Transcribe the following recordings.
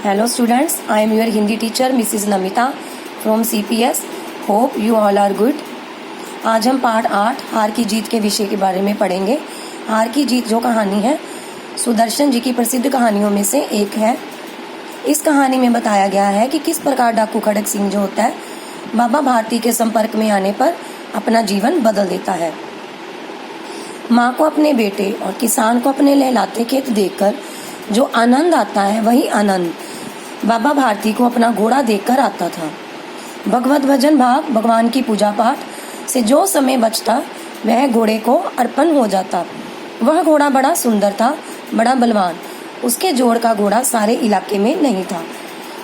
Hello students, I am your Hindi teacher Mrs. Namita from CPS. Hope you all are good. आज हम पाठ 8 हार की जीत के विषय के बारे में पढ़ेंगे। हार की जीत जो कहानी है सुदर्शन जी की प्रसिद्ध कहानियों में से एक है। इस कहानी में बताया गया है कि किस प्रकार डाकू खड़क सिंह जो होता है बाबा भारती के संपर्क में आने पर अपना जीवन बदल देता है। माँ को अपने बेटे और किसान को अपने लहलाते खेत देखकर जो आनंद आता है वही आनंद बाबा भारती को अपना घोड़ा देखकर आता था। भगवत भजन भाव भगवान की पूजा पाठ से जो समय बचता वह घोड़े को अर्पण हो जाता। वह घोड़ा बड़ा सुंदर था, बड़ा बलवान। उसके जोड़ का घोड़ा सारे इलाके में नहीं था।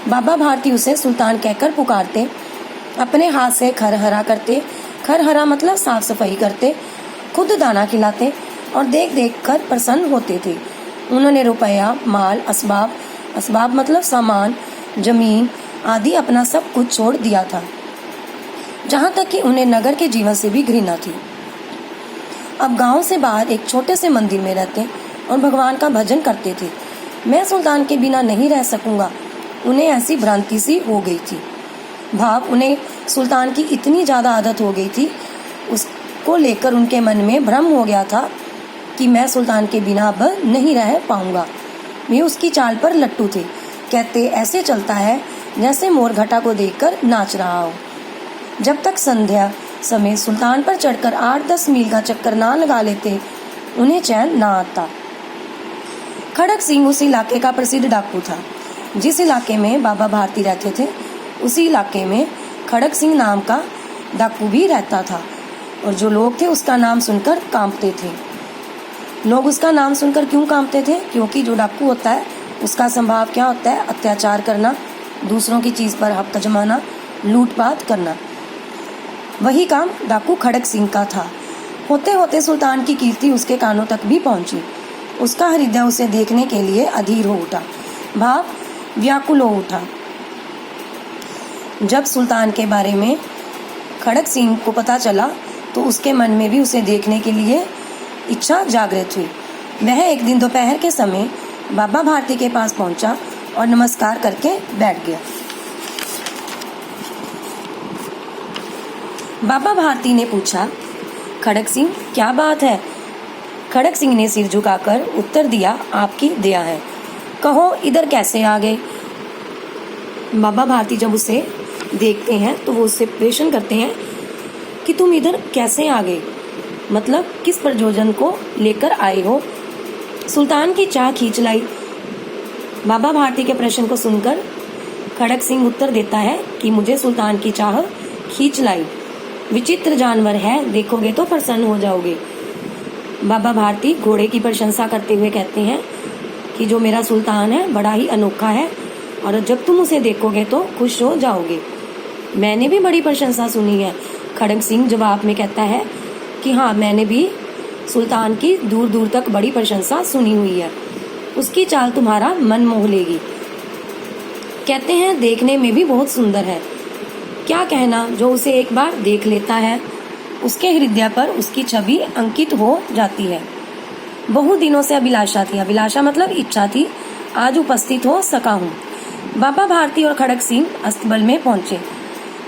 बाबा भारती उसे सुल्तान कहकर पुकारते, अपने हाथ से खरहरा करते, खरहरा मतलब साफ सफाई करते, खुद दाना खिलाते और देख देख कर प्रसन्न होते थे। उन्होंने रुपया, माल, असबाब मतलब सामान, जमीन आदि अपना सब कुछ छोड़ दिया था, जहाँ तक कि उन्हें नगर के जीवन से भी घृणा थी। अब गांव से बाहर एक छोटे से मंदिर में रहते और भगवान का भजन करते थे। मैं सुल्तान के बिना नहीं रह सकूंगा, उन्हें ऐसी भ्रांति सी हो गई थी। उन्हें सुल्तान की इतनी ज्यादा आदत हो गई थी, उसको लेकर उनके मन में भ्रम हो गया था कि मैं सुल्तान के बिना अब नहीं रह पाऊंगा। वे उसकी चाल पर लट्टू थे। कहते ऐसे चलता है जैसे मोर घटा को देखकर नाच रहा हो। जब तक संध्या समय सुल्तान पर चढ़कर 8-10 मील का चक्कर ना लगा लेते उन्हें चैन ना आता। खड़क सिंह उस इलाके का प्रसिद्ध डाकू था। जिस इलाके में बाबा भारती रहते थे उसी इलाके में खड़क सिंह नाम का डाकू भी रहता था। और जो लोग थे उसका नाम सुनकर कांपते थे। लोग उसका नाम सुनकर क्यों कांपते थे? क्योंकि जो डाकू होता है उसका स्वभाव क्या होता है? अत्याचार करना, दूसरों की चीज पर हक जमाना, लूटपाट करना। वही काम डाकू खड़क सिंह का था। होते होते सुल्तान की कीर्ति उसके कानों तक भी पहुंची। उसका हृदय उसे देखने के लिए अधीर हो उठा, व्याकुल हो उठा। जब सुल्तान के बारे में खड़क सिंह को पता चला तो उसके मन में भी उसे देखने के लिए इच्छा जागृत हुई। वह एक दिन दोपहर के समय बाबा भारती के पास पहुंचा और नमस्कार करके बैठ गया। बाबा भारती ने पूछा, खड़क सिंह क्या बात है? खड़क सिंह ने सिर झुकाकर उत्तर दिया, आपकी दया है। कहो इधर कैसे आ गए? बाबा भारती जब उसे देखते हैं तो वो उससे प्रश्न करते हैं कि तुम इधर कैसे आ गए, मतलब किस प्रयोजन को लेकर आए हो? सुल्तान की चाह खींच लाई। बाबा भारती के प्रश्न को सुनकर खड़क सिंह उत्तर देता है कि मुझे सुल्तान की चाह खींच लाई। विचित्र जानवर है, देखोगे तो प्रसन्न हो जाओगे। बाबा भारती घोड़े की प्रशंसा करते हुए कहते हैं कि जो मेरा सुल्तान है बड़ा ही अनोखा है और जब तुम उसे देखोगे तो खुश हो जाओगे। मैंने भी बड़ी प्रशंसा सुनी है। खड़क सिंह जवाब में कहता है कि हाँ, मैंने भी सुल्तान की दूर दूर तक बड़ी प्रशंसा सुनी हुई है। उसकी चाल तुम्हारा मन मोह लेगी। कहते हैं देखने में भी बहुत सुंदर है। क्या कहना, जो उसे एक बार देख लेता है उसके हृदय पर उसकी छवि अंकित हो जाती है। बहुत दिनों से अभिलाषा थी, अभिलाषा मतलब इच्छा थी, आज उपस्थित हो सका हूँ। बाबा भारती और खड़क सिंह अस्तबल में पहुंचे।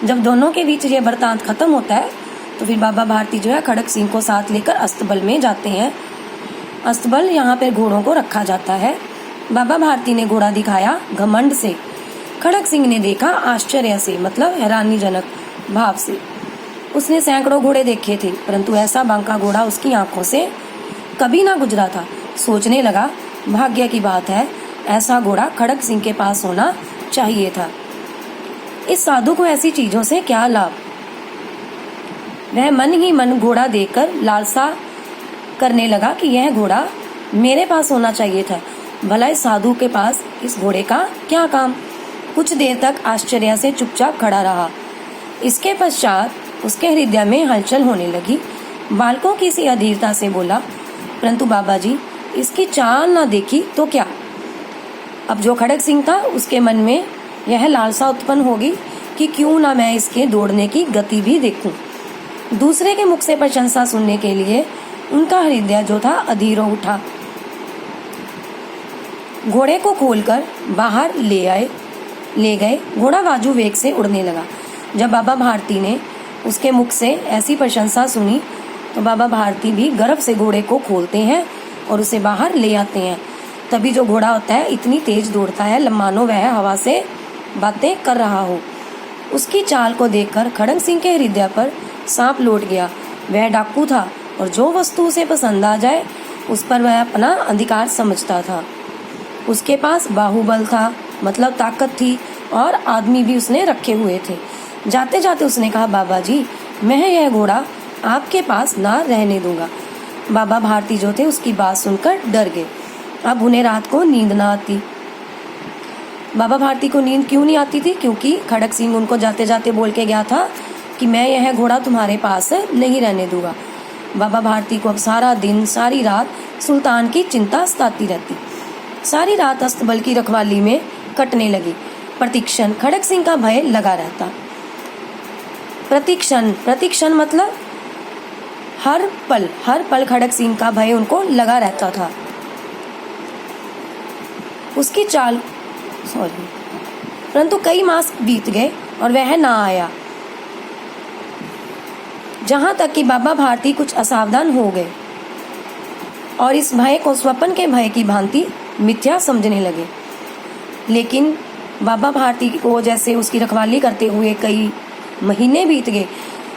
जब दोनों के बीच ये वृतांत खत्म होता है तो फिर बाबा भारती जो है खड़क सिंह को साथ लेकर अस्तबल में जाते हैं। अस्तबल यहाँ पर घोड़ों को रखा जाता है। बाबा भारती ने घोड़ा दिखाया घमंड से, खड़क सिंह ने देखा आश्चर्य से मतलब हैरानीजनक भाव से। उसने सैकड़ों घोड़े देखे थे परंतु ऐसा बांका घोड़ा उसकी आंखों से कभी ना गुजरा था। सोचने लगा, भाग्य की बात है, ऐसा घोड़ा खड़क सिंह के पास होना चाहिए था। इस साधु को ऐसी चीजों से क्या लाभ? वह मन ही मन घोड़ा देखकर लालसा करने लगा कि यह घोड़ा मेरे पास होना चाहिए था। भला इस साधु के पास इस घोड़े का क्या काम? कुछ देर तक आश्चर्य से चुपचाप खड़ा रहा। इसके पश्चात उसके हृदय में हलचल होने लगी। बालकों की सी अधीरता से बोला, परंतु बाबा जी इसकी चाल ना देखी तो क्या? अब जो खड़क सिंह था उसके मन में यह लालसा उत्पन्न होगी कि क्यों ना मैं इसके दौड़ने की गति भी देखूं। दूसरे के मुख से प्रशंसा सुनने के लिए उनका हृदय जो था अधीर हो उठा। घोड़े को खोलकर बाहर ले गए। घोड़ा बाजू वेग से उड़ने लगा। जब बाबा भारती ने उसके मुख से ऐसी प्रशंसा सुनी तो बाबा भारती भी गर्व से घोड़े को खोलते हैं और उसे बाहर ले आते हैं। तभी जो घोड़ा होता है इतनी तेज दौड़ता है मानो वह हवा से बातें कर रहा हो। उसकी चाल को देखकर खड़ग सिंह के हृदय पर सांप लौट गया। वह डाकू था और जो वस्तु उसे पसंद आ जाए उस पर वह अपना अधिकार समझता था। उसके पास बाहुबल था, मतलब ताकत थी, और आदमी भी उसने रखे हुए थे। जाते जाते उसने कहा, बाबा जी, मैं यह घोड़ा आपके पास ना रहने दूंगा। बाबा भारती जो थे उसकी बात सुनकर डर गए। अब उन्हें रात को नींद ना आती। बाबा भारती को नींद क्यों नहीं आती थी? क्योंकि खड़ग सिंह उनको जाते जाते बोल के गया था कि मैं यह घोड़ा तुम्हारे पास नहीं रहने दूंगा। बाबा भारती को अब सारा दिन सारी रात सुल्तान की चिंता सताती रहती। सारी रात अस्तबल की रखवाली में कटने लगी। प्रतिक्षण खड़ग सिंह का भय लगा रहता। प्रतिक्षण मतलब हर पल खड़ग सिंह का भय उनको लगा रहता था। उसकी चाल परंतु कई मास बीत गए और वह ना आया। जहां तक कि बाबा भारती कुछ असावधान हो गए और इस भय को स्वप्न के भय की भांति मिथ्या समझने लगे। लेकिन बाबा भारती को जैसे उसकी रखवाली करते हुए कई महीने बीत गए।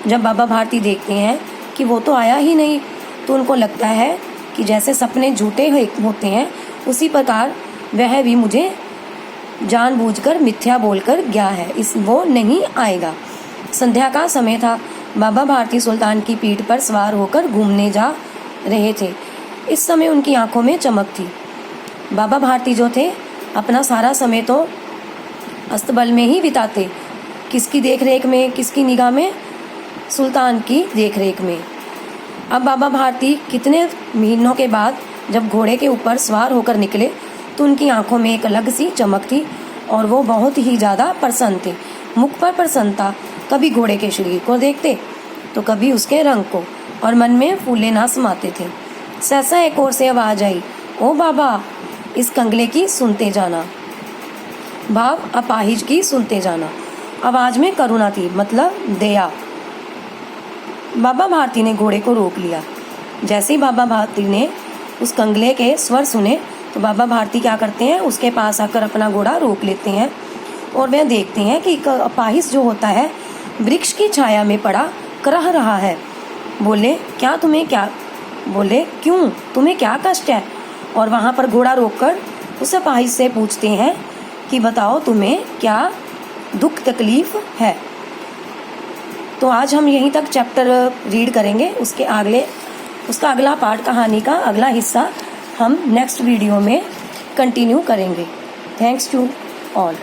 जब बाबा भारती देखते हैं कि वो तो आया ही नहीं, तो उनको लगता है कि जैसे सपने झूठे होते हैं उसी प्रकार वह भी मुझे जानबूझकर मिथ्या बोलकर गया है, वो नहीं आएगा। संध्या का समय था। बाबा भारती सुल्तान की पीठ पर सवार होकर घूमने जा रहे थे। इस समय उनकी आंखों में चमक थी। बाबा भारती जो थे अपना सारा समय तो अस्तबल में ही बिताते। किसकी देखरेख में, किसकी निगाह में? सुल्तान की देखरेख में। अब बाबा भारती कितने महीनों के बाद जब घोड़े के ऊपर सवार होकर निकले तो उनकी आंखों में एक अलग सी चमक थी और वो बहुत ही ज़्यादा प्रसन्न थे। मुख पर प्रसन्नता। कभी घोड़े के शरीर को देखते तो कभी उसके रंग को, और मन में फूले ना समाते थे। सहसा एक ओर से आवाज आई, ओ बाबा, इस कंगले की सुनते जाना। भाव अपाहिज की सुनते जाना। आवाज में करुणा थी, मतलब दया। बाबा भारती ने घोड़े को रोक लिया। जैसे ही बाबा भारती ने उस कंगले के स्वर सुने तो बाबा भारती क्या करते हैं, उसके पास आकर अपना घोड़ा रोक लेते हैं और वह देखते हैं कि अपाहिज जो होता है वृक्ष की छाया में पड़ा करह रहा है। बोले, क्यों, तुम्हें क्या कष्ट है? और वहाँ पर घोड़ा रोककर उस अपाहिज से पूछते हैं कि बताओ तुम्हें क्या दुख तकलीफ है। तो आज हम यहीं तक चैप्टर रीड करेंगे। उसका अगला पार्ट, कहानी का अगला हिस्सा हम नेक्स्ट वीडियो में कंटिन्यू करेंगे। Thanks to all.